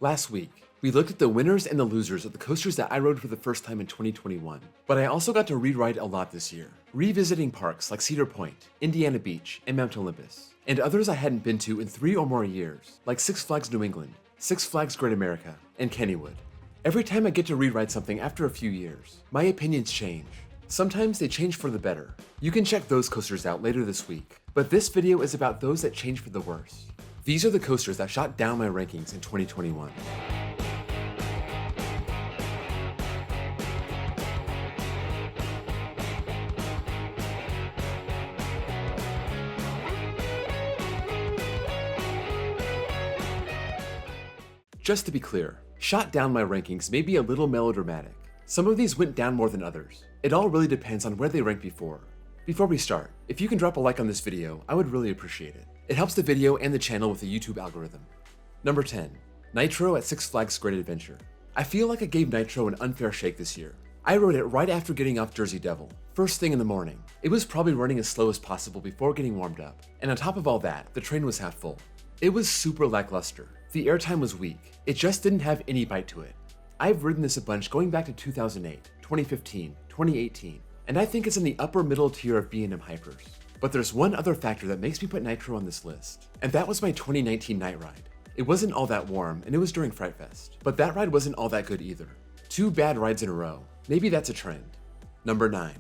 Last week, we looked at the winners and the losers of the coasters that I rode for the first time in 2021. But I also got to re-ride a lot this year, revisiting parks like Cedar Point, Indiana Beach, and Mount Olympus, and others I hadn't been to in 3 or more years, like Six Flags New England, Six Flags Great America, and Kennywood. Every time I get to re-ride something after a few years, my opinions change. Sometimes they change for the better. You can check those coasters out later this week, but this video is about those that change for the worse. These are the coasters that shot down my rankings in 2021. Just to be clear, shot down my rankings may be a little melodramatic. Some of these went down more than others. It all really depends on where they ranked before. Before we start, if you can drop a like on this video, I would really appreciate it. It helps the video and the channel with the YouTube algorithm. Number 10, Nitro at Six Flags Great Adventure. I feel like I gave Nitro an unfair shake this year. I rode it right after getting off Jersey Devil, first thing in the morning. It was probably running as slow as possible before getting warmed up, and on top of all that, the train was half full. It was super lackluster. The airtime was weak. It just didn't have any bite to it. I've ridden this a bunch going back to 2008, 2015, 2018, and I think it's in the upper middle tier of B&M hypers. But there's one other factor that makes me put Nitro on this list, and that was my 2019 night ride. It wasn't all that warm, and it was during Fright Fest, but that ride wasn't all that good either. 2 bad rides in a row. Maybe that's a trend. Number 9,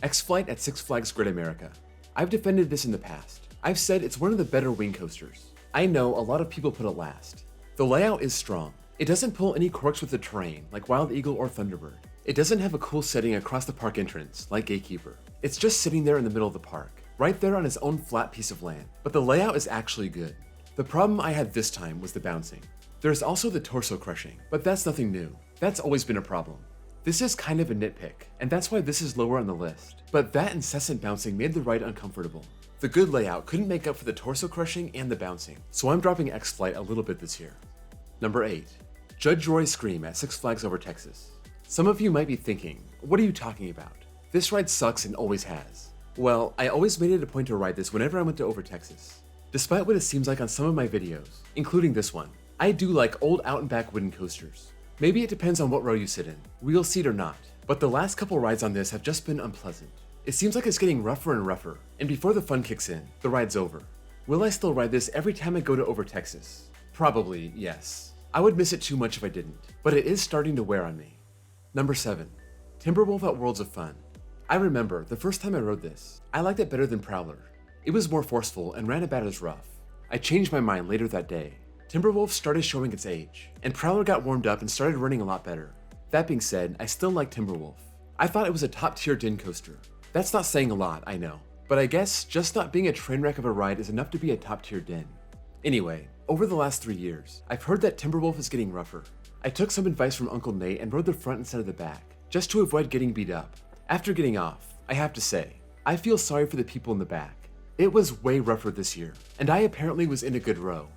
X-Flight at Six Flags Great America. I've defended this in the past. I've said it's one of the better wing coasters. I know a lot of people put it last. The layout is strong. It doesn't pull any corks with the terrain like Wild Eagle or Thunderbird. It doesn't have a cool setting across the park entrance like Gatekeeper. It's just sitting there in the middle of the park, right there on its own flat piece of land. But the layout is actually good. The problem I had this time was the bouncing. There's also the torso crushing, but that's nothing new. That's always been a problem. This is kind of a nitpick, and that's why this is lower on the list. But that incessant bouncing made the ride uncomfortable. The good layout couldn't make up for the torso crushing and the bouncing, so I'm dropping X-Flight a little bit this year. Number 8, Judge Roy's Scream at Six Flags Over Texas. Some of you might be thinking, what are you talking about? This ride sucks and always has. Well, I always made it a point to ride this whenever I went to Over Texas. Despite what it seems like on some of my videos, including this one, I do like old out and back wooden coasters. Maybe it depends on what row you sit in, wheel seat or not, but the last couple rides on this have just been unpleasant. It seems like it's getting rougher and rougher, and before the fun kicks in, the ride's over. Will I still ride this every time I go to Over Texas? Probably, yes. I would miss it too much if I didn't, but it is starting to wear on me. Number 7, Timberwolf at Worlds of Fun. I remember the first time I rode this, I liked it better than Prowler. It was more forceful and ran about as rough. I changed my mind later that day. Timberwolf started showing its age, and Prowler got warmed up and started running a lot better. That being said, I still like Timberwolf. I thought it was a top tier din coaster. That's not saying a lot, I know, but I guess just not being a train wreck of a ride is enough to be a top tier din. Anyway, over the last 3 years, I've heard that Timberwolf is getting rougher. I took some advice from Uncle Nate and rode the front instead of the back, just to avoid getting beat up. After getting off, I have to say, I feel sorry for the people in the back. It was way rougher this year, and I apparently was in a good row.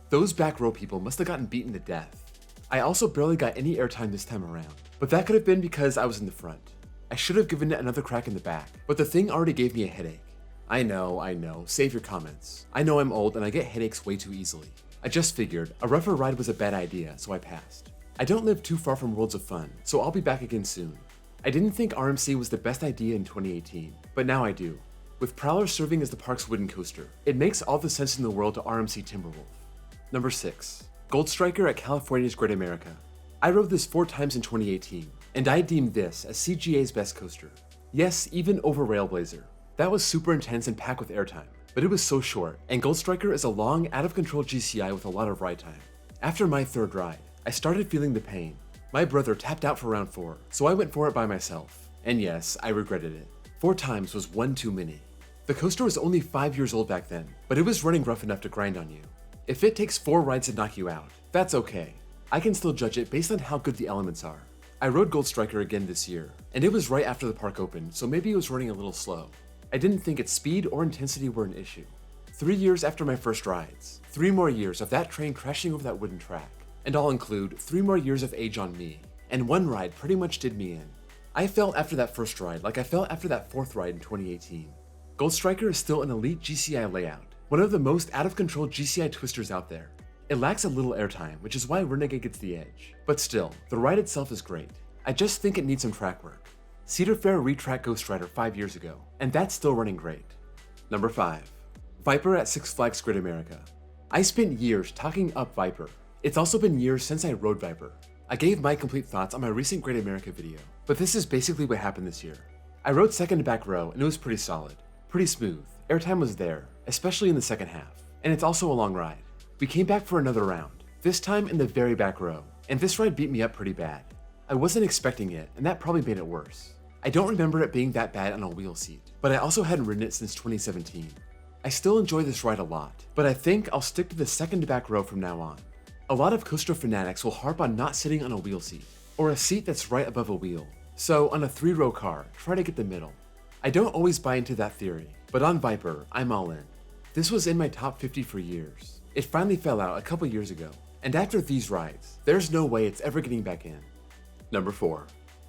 Those back row people must have gotten beaten to death. I also barely got any airtime this time around, but that could have been because I was in the front. I should have given it another crack in the back, but the thing already gave me a headache. I know, save your comments. I know I'm old and I get headaches way too easily. I just figured a rougher ride was a bad idea, so I passed. I don't live too far from Worlds of Fun, so I'll be back again soon. I didn't think RMC was the best idea in 2018, but now I do. With Prowler serving as the park's wooden coaster, it makes all the sense in the world to RMC Timberwolf. Number 6, Gold Striker at California's Great America. I rode this 4 times in 2018, and I deemed this as CGA's best coaster. Yes, even over Railblazer. That was super intense and packed with airtime, but it was so short, and Gold Striker is a long, out-of-control GCI with a lot of ride time. After my 3rd ride, I started feeling the pain. My brother tapped out for round 4, so I went for it by myself. And yes, I regretted it. 4 times was one too many. The coaster was only 5 years old back then, but it was running rough enough to grind on you. If it takes 4 rides to knock you out, that's okay. I can still judge it based on how good the elements are. I rode Gold Striker again this year, and it was right after the park opened, so maybe it was running a little slow. I didn't think its speed or intensity were an issue. 3 years after my first rides, 3 more years of that train crashing over that wooden track, and I'll include 3 more years of age on me, and 1 ride pretty much did me in. I felt after that first ride like I felt after that 4th ride in 2018. Gold Striker is still an elite GCI layout, one of the most out-of-control GCI twisters out there. It lacks a little airtime, which is why Renegade gets the edge. But still, the ride itself is great. I just think it needs some track work. Cedar Fair retracked Ghost Rider 5 years ago, and that's still running great. Number 5. Viper at Six Flags Great America. I spent years talking up Viper. It's also been years since I rode Viper. I gave my complete thoughts on my recent Great America video, but this is basically what happened this year. I rode second to back row and it was pretty solid, pretty smooth. Airtime was there, especially in the second half, and it's also a long ride. We came back for another round, this time in the very back row, and this ride beat me up pretty bad. I wasn't expecting it, and that probably made it worse. I don't remember it being that bad on a wheel seat, but I also hadn't ridden it since 2017. I still enjoy this ride a lot, but I think I'll stick to the second to back row from now on. A lot of coaster fanatics will harp on not sitting on a wheel seat, or a seat that's right above a wheel. So on a 3-row car, try to get the middle. I don't always buy into that theory, but on Viper, I'm all in. This was in my top 50 for years. It finally fell out a couple years ago, and after these rides, there's no way it's ever getting back in. Number 4.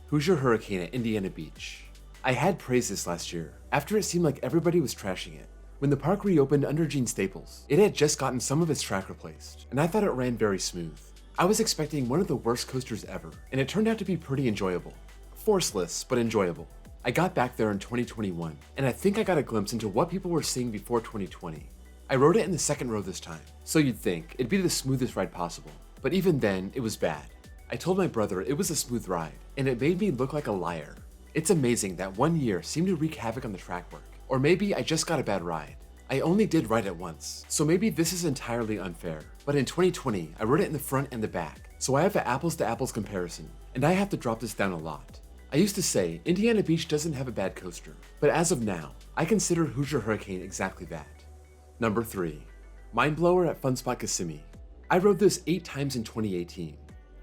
Hoosier Hurricane at Indiana Beach. I had praised this last year, after it seemed like everybody was trashing it. When the park reopened under Gene Staples, it had just gotten some of its track replaced, and I thought it ran very smooth. I was expecting one of the worst coasters ever, and it turned out to be pretty enjoyable. Forceless, but enjoyable. I got back there in 2021, and I think I got a glimpse into what people were seeing before 2020. I rode it in the second row this time, so you'd think it'd be the smoothest ride possible, but even then, it was bad. I told my brother it was a smooth ride, and it made me look like a liar. It's amazing that 1 year seemed to wreak havoc on the track work, or maybe I just got a bad ride. I only did ride it once, so maybe this is entirely unfair, but in 2020, I rode it in the front and the back, so I have an apples to apples comparison, and I have to drop this down a lot. I used to say Indiana Beach doesn't have a bad coaster, but as of now, I consider Hoosier Hurricane exactly that. Number 3. Mindblower at Fun Spot Kissimmee. I rode this 8 times in 2018.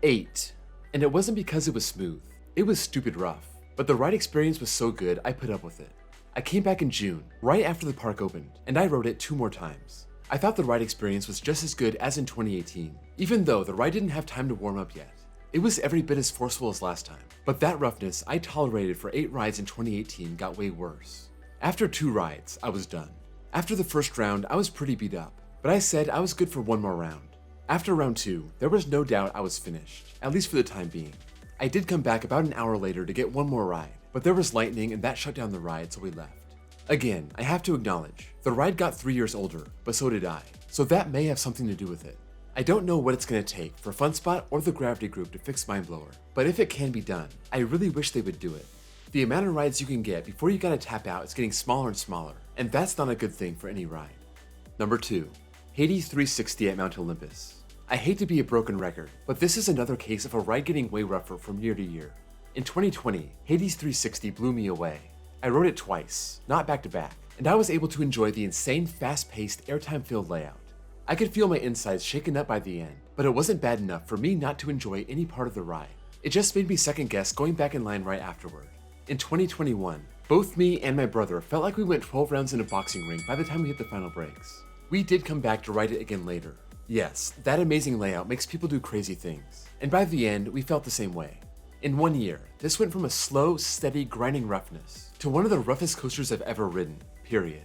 8. And it wasn't because it was smooth. It was stupid rough, but the ride experience was so good I put up with it. I came back in June, right after the park opened, and I rode it 2 more times. I thought the ride experience was just as good as in 2018, even though the ride didn't have time to warm up yet. It was every bit as forceful as last time, but that roughness I tolerated for 8 rides in 2018 got way worse. After 2 rides, I was done. After the first round, I was pretty beat up, but I said I was good for 1 more round. After round 2, there was no doubt I was finished, at least for the time being. I did come back about an hour later to get 1 more ride, but there was lightning and that shut down the ride, so we left. Again, I have to acknowledge, the ride got 3 years older, but so did I, so that may have something to do with it. I don't know what it's going to take for Fun Spot or the Gravity Group to fix Mindblower, but if it can be done, I really wish they would do it. The amount of rides you can get before you gotta tap out is getting smaller and smaller, and that's not a good thing for any ride. Number 2. Hades 360 at Mount Olympus. I hate to be a broken record, but this is another case of a ride getting way rougher from year to year. In 2020, Hades 360 blew me away. I rode it twice, not back to back, and I was able to enjoy the insane fast-paced, airtime-filled layout. I could feel my insides shaken up by the end, but it wasn't bad enough for me not to enjoy any part of the ride. It just made me second guess going back in line right afterward. In 2021, both me and my brother felt like we went 12 rounds in a boxing ring by the time we hit the final breaks. We did come back to ride it again later. Yes, that amazing layout makes people do crazy things, and by the end, we felt the same way. In 1 year, this went from a slow, steady, grinding roughness to one of the roughest coasters I've ever ridden, period.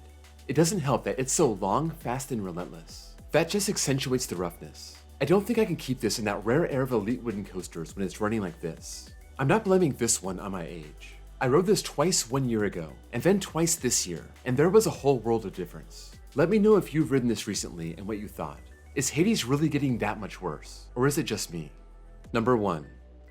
It doesn't help that it's so long, fast, and relentless. That just accentuates the roughness. I don't think I can keep this in that rare air of elite wooden coasters when it's running like this. I'm not blaming this one on my age. I rode this twice 1 year ago, and then twice this year, and there was a whole world of difference. Let me know if you've ridden this recently and what you thought. Is Hades really getting that much worse, or is it just me? Number 1.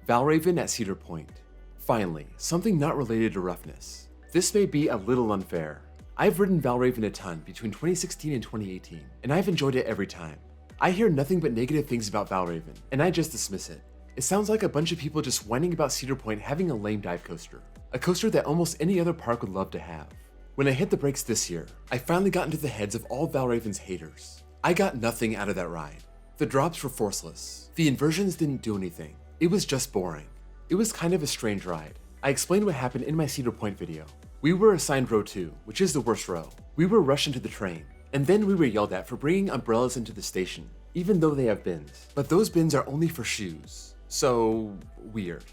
Valravn at Cedar Point. Finally, something not related to roughness. This may be a little unfair. I've ridden Valravn a ton between 2016 and 2018, and I've enjoyed it every time. I hear nothing but negative things about Valravn, and I just dismiss it. It sounds like a bunch of people just whining about Cedar Point having a lame dive coaster. A coaster that almost any other park would love to have. When I hit the brakes this year, I finally got into the heads of all Valravn's haters. I got nothing out of that ride. The drops were forceless. The inversions didn't do anything. It was just boring. It was kind of a strange ride. I explained what happened in my Cedar Point video. We were assigned row 2, which is the worst row. We were rushed into the train, and then we were yelled at for bringing umbrellas into the station, even though they have bins. But those bins are only for shoes. So weird.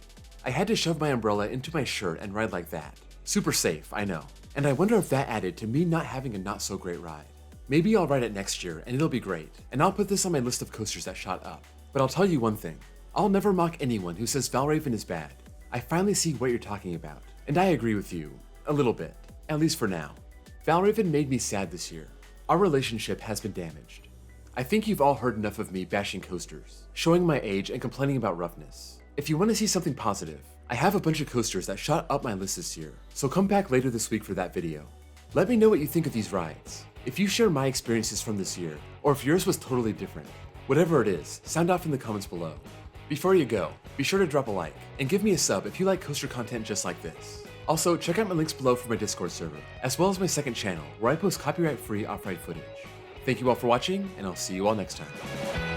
I had to shove my umbrella into my shirt and ride like that. Super safe, I know. And I wonder if that added to me not having a not so great ride. Maybe I'll ride it next year and it'll be great, and I'll put this on my list of coasters that shot up. But I'll tell you one thing, I'll never mock anyone who says Valravn is bad. I finally see what you're talking about, and I agree with you, a little bit, at least for now. Valravn made me sad this year. Our relationship has been damaged. I think you've all heard enough of me bashing coasters, showing my age and complaining about roughness. If you want to see something positive, I have a bunch of coasters that shot up my list this year, so come back later this week for that video. Let me know what you think of these rides. If you share my experiences from this year, or if yours was totally different. Whatever it is, sound off in the comments below. Before you go, be sure to drop a like, and give me a sub if you like coaster content just like this. Also, check out my links below for my Discord server, as well as my second channel, where I post copyright-free off-ride footage. Thank you all for watching, and I'll see you all next time.